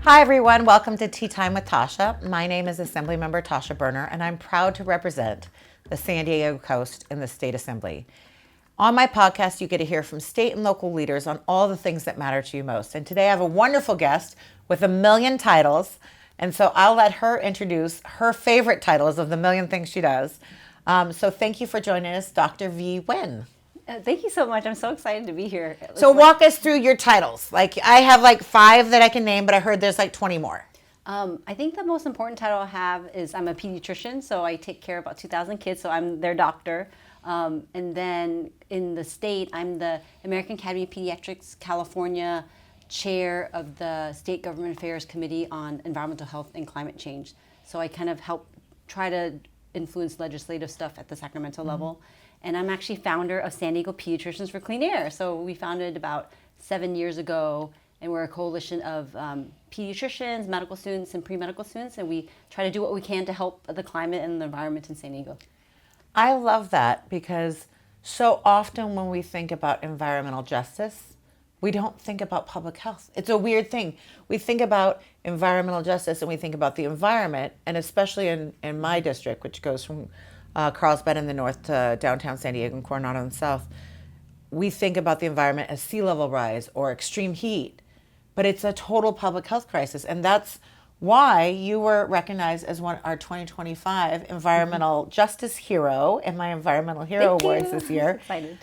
Hi everyone, welcome to Tea Time with Tasha. My name is Assemblymember Tasha Berner and I'm proud to represent the San Diego Coast in the State Assembly. On my podcast, you get to hear from state and local leaders on all the things that matter to you most. And today I have a wonderful guest with a million titles. And so I'll let her introduce her favorite titles of the million things she does. So thank you for joining us, Dr. V. Nguyen. Thank you so much. I'm so excited to be here. So walk us through your titles. Like I have like 5 that I can name, but I heard there's like 20 more. I think the most important title I have is I'm a pediatrician, so I take care of about 2,000 kids, so I'm their doctor. And then in the state, I'm the American Academy of Pediatrics California chair of the State Government Affairs Committee on Environmental Health and Climate Change. So I kind of help try to influence legislative stuff at the Sacramento level. And I'm actually founder of San Diego Pediatricians for Clean Air. So we founded about 7 years ago, and we're a coalition of pediatricians, medical students, and pre-medical students, and we try to do what we can to help the climate and the environment in San Diego. I love that because so often when we think about environmental justice, we don't think about public health. It's a weird thing. We think about environmental justice and we think about the environment, and especially in my district, which goes from Carlsbad in the north to downtown San Diego and Coronado in the south, we think about the environment as sea level rise or extreme heat, but it's a total public health crisis. And that's why you were recognized as our 2025 Environmental Justice Hero in my Environmental Hero Awards this year. Excited.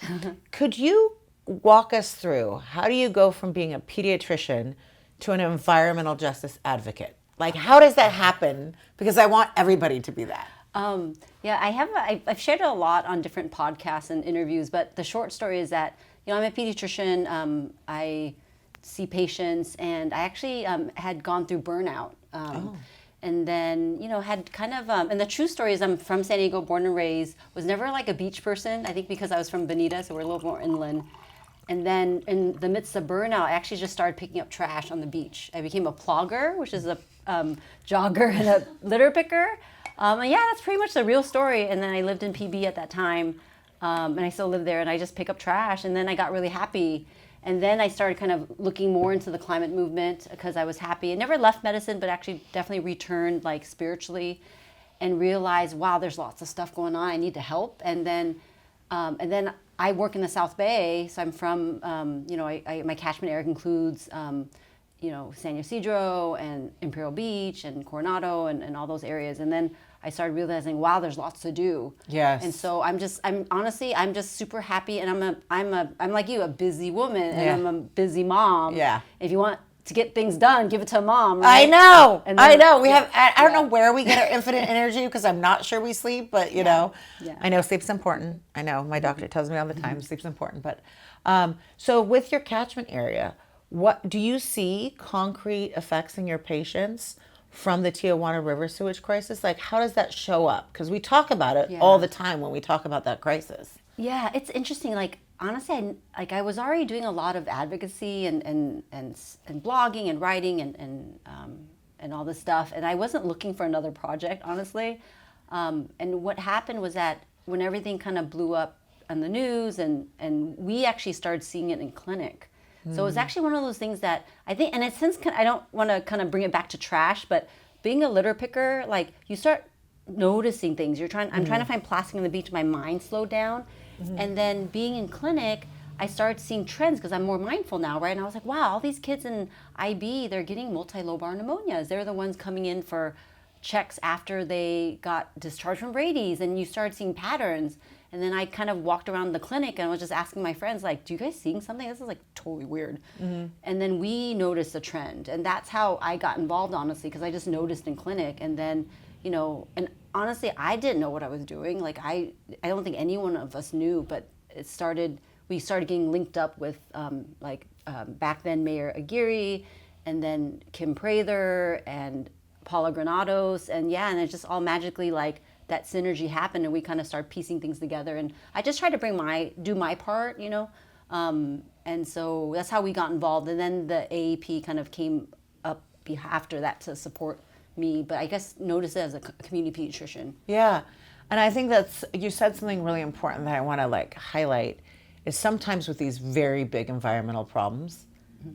Could you walk us through, how do you go from being a pediatrician to an environmental justice advocate? Like, how does that happen? Because I want everybody to be that. I've shared it a lot on different podcasts and interviews, but the short story is that, I'm a pediatrician, I see patients, and I actually had gone through burnout. And then, had kind of, and the true story is I'm from San Diego, born and raised, was never like a beach person, I think because I was from Bonita, so we're a little more inland. And then in the midst of burnout, I actually just started picking up trash on the beach. I became a plogger, which is a jogger and a litter picker. And that's pretty much the real story. And then I lived in PB at that time, and I still live there, and I just pick up trash. And then I got really happy. And then I started kind of looking more into the climate movement because I was happy. I never left medicine, but actually definitely returned like spiritually and realized, wow, there's lots of stuff going on. I need to help. And then I work in the South Bay, so I'm from, my catchment area includes, San Ysidro and Imperial Beach and Coronado and all those areas. And then I started realizing, wow, there's lots to do. Yes. And so I'm just super happy, and I'm like you, a busy woman, and I'm a busy mom. Yeah. If you want to get things done, give it to a mom. Right? I know. And then, I know. I don't know where we get our infinite energy because I'm not sure we sleep, but you know, I know sleep's important. I know my doctor tells me all the time sleep's important. But so with your catchment area, what do you see concrete effects in your patients from the Tijuana River sewage crisis? Like, how does that show up? Because we talk about it all the time when we talk about that crisis. Yeah, it's interesting. Like, honestly, I was already doing a lot of advocacy and blogging and writing and all this stuff, and I wasn't looking for another project, honestly. And what happened was that when everything kind of blew up on the news, and we actually started seeing it in clinic. So it was actually one of those things that I think, and it's since, I don't want to kind of bring it back to trash, but being a litter picker, like you start noticing things. I'm trying to find plastic on the beach. My mind slowed down. And then being in clinic, I started seeing trends because I'm more mindful now, right? And I was like, wow, all these kids in IB, they're getting multilobar pneumonias. They're the ones coming in for checks after they got discharged from Brady's, and you started seeing patterns. And then I kind of walked around the clinic and was just asking my friends, like, do you guys seeing something? This is like totally weird. And then we noticed a trend. And that's how I got involved, honestly, because I just noticed in clinic. And then, and honestly, I didn't know what I was doing. Like, I don't think any one of us knew, but we started getting linked up with back then Mayor Aguirre, and then Kim Prather and Paula Granados. And and it just all magically like, that synergy happened, and we kind of started piecing things together. And I just tried to do my part, and so that's how we got involved. And then the AAP kind of came up after that to support me, but I guess notice it as a community pediatrician. Yeah, and I think you said something really important that I want to highlight, is sometimes with these very big environmental problems,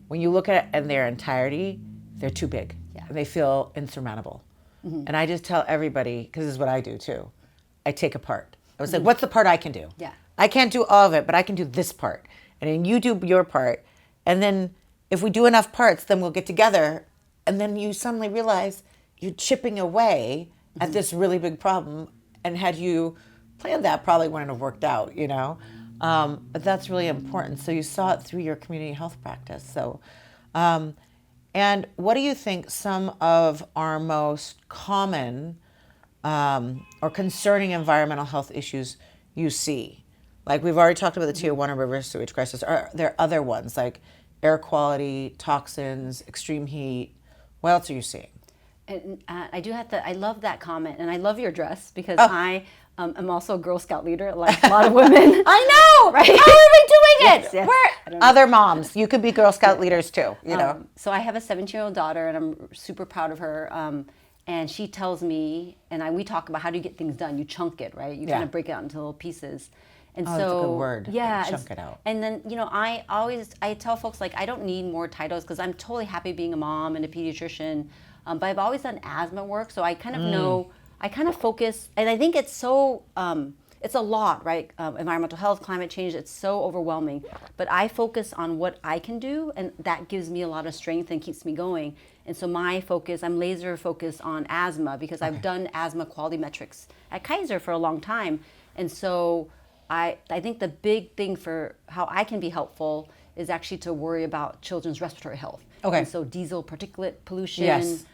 when you look at it in their entirety, they're too big. Yeah. They feel insurmountable. And I just tell everybody, because this is what I do too, I take a part. I was like, what's the part I can do? Yeah. I can't do all of it, but I can do this part. And then you do your part. And then if we do enough parts, then we'll get together. And then you suddenly realize you're chipping away at this really big problem. And had you planned that, probably wouldn't have worked out, you know? But that's really important. So you saw it through your community health practice. So, and what do you think some of our most common or concerning environmental health issues you see? Like we've already talked about the Tijuana River sewage crisis. Are there other ones like air quality, toxins, extreme heat? What else are you seeing? And I do have to, I love that comment, and I love your dress because I am also a Girl Scout leader, like a lot of women. I know, right? How are we doing it? Yes. We're other moms. You could be Girl Scout leaders too, you know. So I have a 17-year-old daughter, and I'm super proud of her. And she tells me, and we talk about how do you get things done. You chunk it, right? You kind of break it out into little pieces. And so, that's a good word. Yeah, chunk it out. And then, you know, I tell folks, like, I don't need more titles because I'm totally happy being a mom and a pediatrician. But I've always done asthma work, so I kind of know, I kind of focus, and I think it's so, it's a lot, right? Environmental health, climate change, it's so overwhelming. But I focus on what I can do, and that gives me a lot of strength and keeps me going. And so my focus, I'm laser focused on asthma because I've done asthma quality metrics at Kaiser for a long time. And so I think the big thing for how I can be helpful is actually to worry about children's respiratory health. Okay. And so diesel particulate pollution, Yes.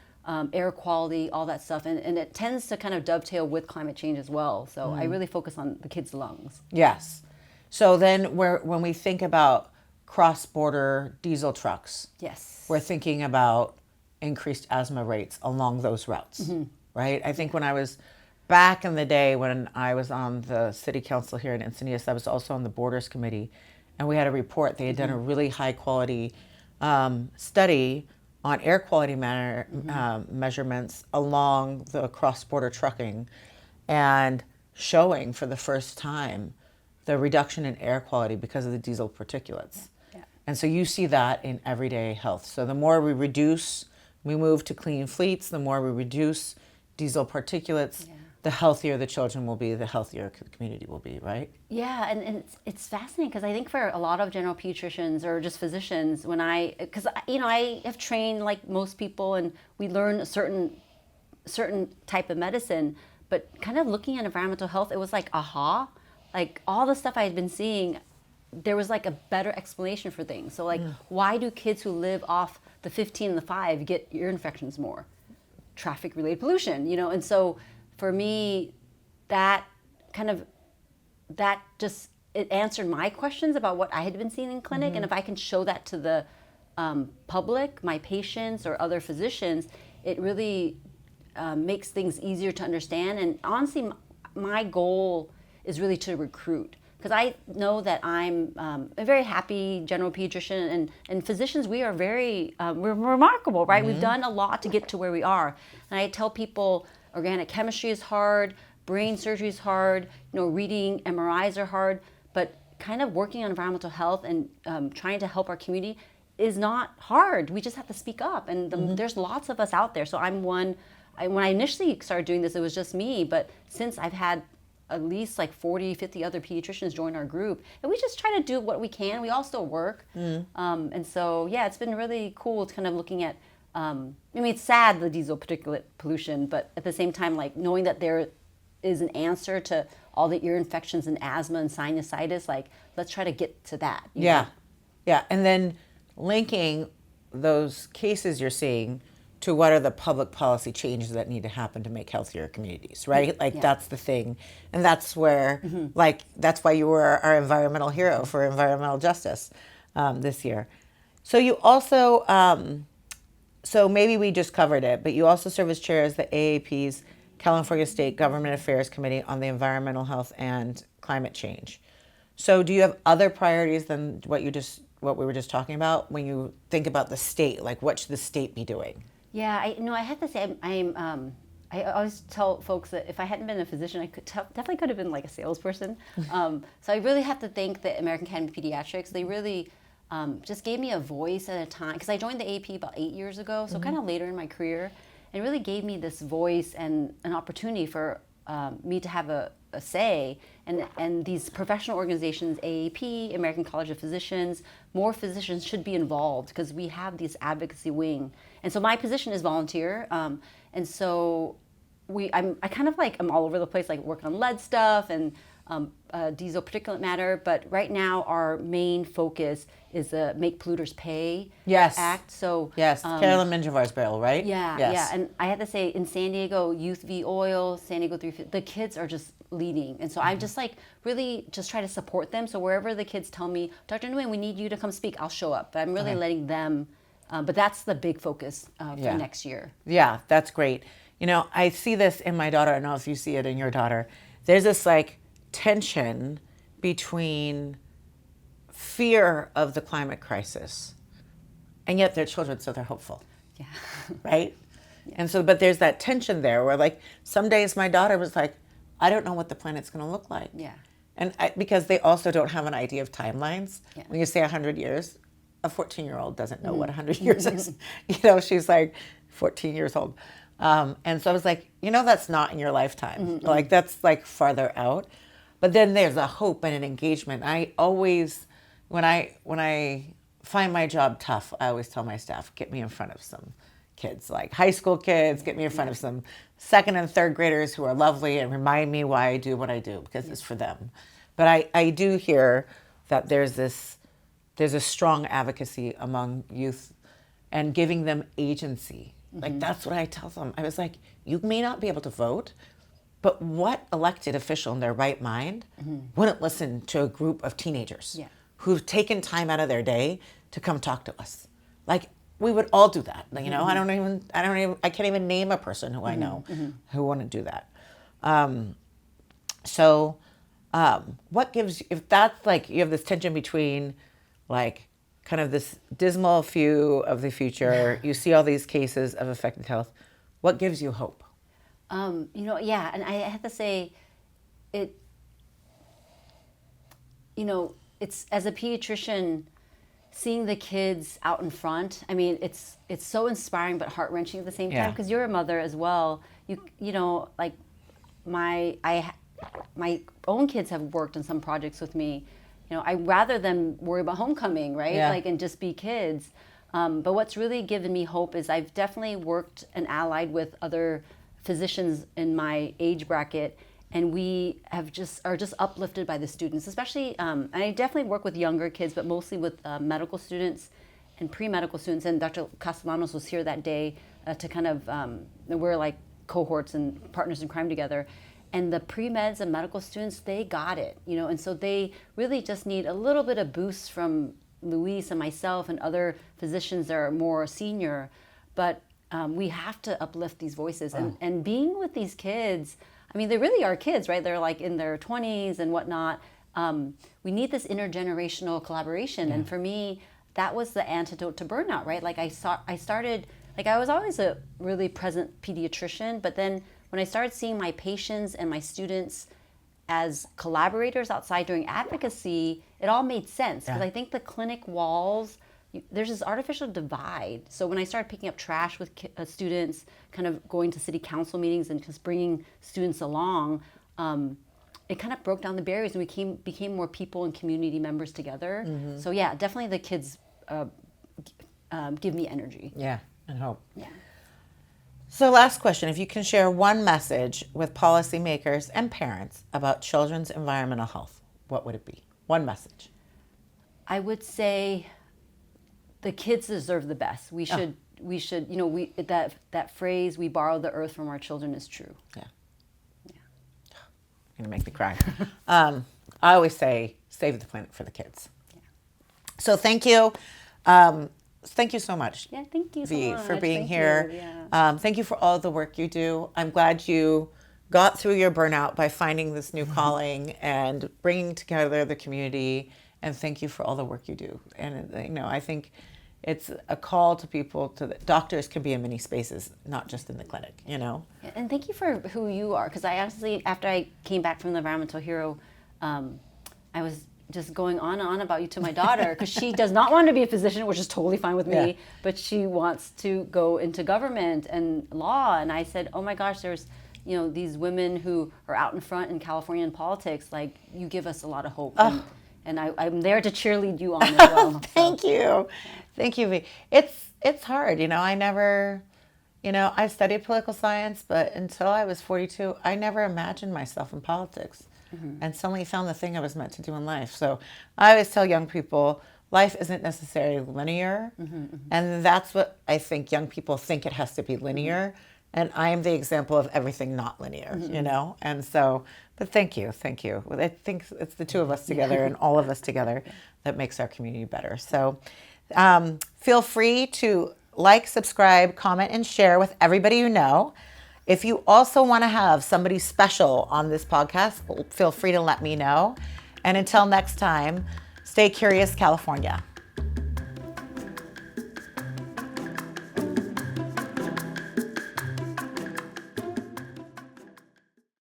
Air quality, all that stuff. And it tends to kind of dovetail with climate change as well. So I really focus on the kids' lungs. Yes. So then when we think about cross-border diesel trucks, Yes. we're thinking about increased asthma rates along those routes, right? I think when I was back in the day when I was on the city council here in Encinitas, I was also on the Borders Committee, and we had a report. They had done a really high-quality study on air quality measurements along the cross-border trucking and showing for the first time the reduction in air quality because of the diesel particulates. Yeah. And so you see that in everyday health. So the more we move to clean fleets, the more we reduce diesel particulates, the healthier the children will be, the healthier the community will be, right? Yeah, and it's fascinating because I think for a lot of general pediatricians or just physicians, because you know I have trained like most people, and we learn a certain type of medicine, but kind of looking at environmental health, it was like aha, like all the stuff I had been seeing, there was like a better explanation for things. So like, why do kids who live off the 15 and the 5 get ear infections more? Traffic-related pollution, you know, and so. For me, that just, it answered my questions about what I had been seeing in clinic. And if I can show that to the public, my patients or other physicians, it really makes things easier to understand. And honestly, my goal is really to recruit. Because I know that I'm a very happy general pediatrician, and physicians, we are very, we're remarkable, right? We've done a lot to get to where we are. And I tell people, organic chemistry is hard, brain surgery is hard, you know, reading MRIs are hard, but kind of working on environmental health and trying to help our community is not hard. We just have to speak up, and there's lots of us out there. So I'm one. When I initially started doing this, it was just me, but since I've had at least like 40, 50 other pediatricians join our group, and we just try to do what we can. We all still work. And so, yeah, it's been really cool to kind of looking at, I mean, it's sad, the diesel particulate pollution, but at the same time, like knowing that there is an answer to all the ear infections and asthma and sinusitis, like let's try to get to that. You know? Yeah. And then linking those cases you're seeing to what are the public policy changes that need to happen to make healthier communities, right? Like that's the thing. And that's where, like, that's why you were our environmental hero for environmental justice this year. So you also, so maybe we just covered it, but you also serve as chair as the AAP's California State Government Affairs Committee on the Environmental Health and Climate Change. So do you have other priorities than what we were just talking about when you think about the state? Like, what should the state be doing? Yeah, I have to say, I always tell folks that if I hadn't been a physician, I definitely could have been like a salesperson. So I really have to thank the American Academy of Pediatrics. They really just gave me a voice at a time. Because I joined the AP about 8 years ago, so kind of later in my career. It really gave me this voice and an opportunity for me to have a say. And these professional organizations, AAP, American College of Physicians, more physicians should be involved because we have this advocacy wing. And so my position is volunteer. And so I kind of like, I'm all over the place, like work on lead stuff and diesel particulate matter. But right now our main focus is the Make Polluters Pay Act. So Carolyn Minjavar's bill, right? Yeah. And I have to say, in San Diego, Youth v. Oil, San Diego 350, the kids are just leading. And so I just like really just try to support them. So wherever the kids tell me, Dr. Nguyen, we need you to come speak, I'll show up. But I'm really letting them, but that's the big focus for next year. Yeah, that's great. You know, I see this in my daughter. I don't know if you see it in your daughter. There's this like tension between fear of the climate crisis, and yet they're children, so they're hopeful. Yeah. Right? Yeah. And so, but there's that tension there where like some days my daughter was like, I don't know what the planet's going to look like. Yeah. And because they also don't have an idea of timelines. Yeah. When you say 100 years, a 14-year-old doesn't know what 100 years is. You know, she's like 14 years old. And so I was like, you know, that's not in your lifetime. Like that's like farther out. But then there's a hope and an engagement. I always, when I find my job tough, I always tell my staff, get me in front of some kids, like high school kids, get me in front of some second and third graders who are lovely and remind me why I do what I do, because it's for them. But I do hear that there's a strong advocacy among youth and giving them agency. Like that's what I tell them. I was like, you may not be able to vote, but what elected official in their right mind wouldn't listen to a group of teenagers who've taken time out of their day to come talk to us? Like we would all do that. You know, I can't even name a person who I know who wouldn't do that. What gives, if that's like, you have this tension between like kind of this dismal view of the future, you see all these cases of affected health, what gives you hope? You know, yeah, and I have to say, it's as a pediatrician, seeing the kids out in front. I mean, it's so inspiring but heart wrenching at the same time because you're a mother as well. You know, like my own kids have worked on some projects with me. You know, I rather them worry about homecoming, right? Yeah. Like and just be kids. But what's really given me hope is I've definitely worked and allied with other physicians in my age bracket, and we are just uplifted by the students, especially. And I definitely work with younger kids, but mostly with medical students and pre-medical students. And Dr. Castellanos was here that day to kind of we're like cohorts and partners in crime together. And the pre-meds and medical students, they got it, you know, and so they really just need a little bit of boost from Luis and myself and other physicians that are more senior, but we have to uplift these voices. And being with these kids, I mean, they really are kids, right? They're like in their 20s and whatnot. We need this intergenerational collaboration. And for me, that was the antidote to burnout, right? Like I started, like I was always a really present pediatrician, but then when I started seeing my patients and my students as collaborators outside doing advocacy, it all made sense. Because I think the clinic walls, there's this artificial divide. So when I started picking up trash with students, kind of going to city council meetings and just bringing students along, it kind of broke down the barriers and we became more people and community members together. So yeah, definitely the kids give me energy. Yeah, and hope. Yeah. So last question, if you can share one message with policymakers and parents about children's environmental health, what would it be? One message. I would say the kids deserve the best. We should, you know, that phrase, we borrow the earth from our children, is true. Yeah. You're gonna make me cry. I always say, save the planet for the kids. Yeah. So thank you. Thank you so much. Yeah, thank you so much. For being thank here. Yeah. Thank you for all the work you do. I'm glad you got through your burnout by finding this new calling and bringing together the community. And thank you for all the work you do. And you know, I think it's a call to people doctors can be in many spaces, not just in the clinic. You know. Yeah, and thank you for who you are, because I honestly, after I came back from the Environmental Hero, I was just going on and on about you to my daughter because she does not want to be a physician, which is totally fine with me, but she wants to go into government and law. And I said, oh my gosh, there's, these women who are out in front in California in politics. Like, you give us a lot of hope. And I'm there to cheerlead you on as well. Thank you. Thank you, V. It's hard. I never, I studied political science, but until I was 42, I never imagined myself in politics. And suddenly found the thing I was meant to do in life. So I always tell young people, life isn't necessarily linear. And that's what I think young people think it has to be linear. And I am the example of everything not linear, And so, but thank you. I think it's the two of us together and all of us together that makes our community better. So feel free to like, subscribe, comment, and share with everybody you know. If you also want to have somebody special on this podcast, feel free to let me know. And until next time, stay curious, California.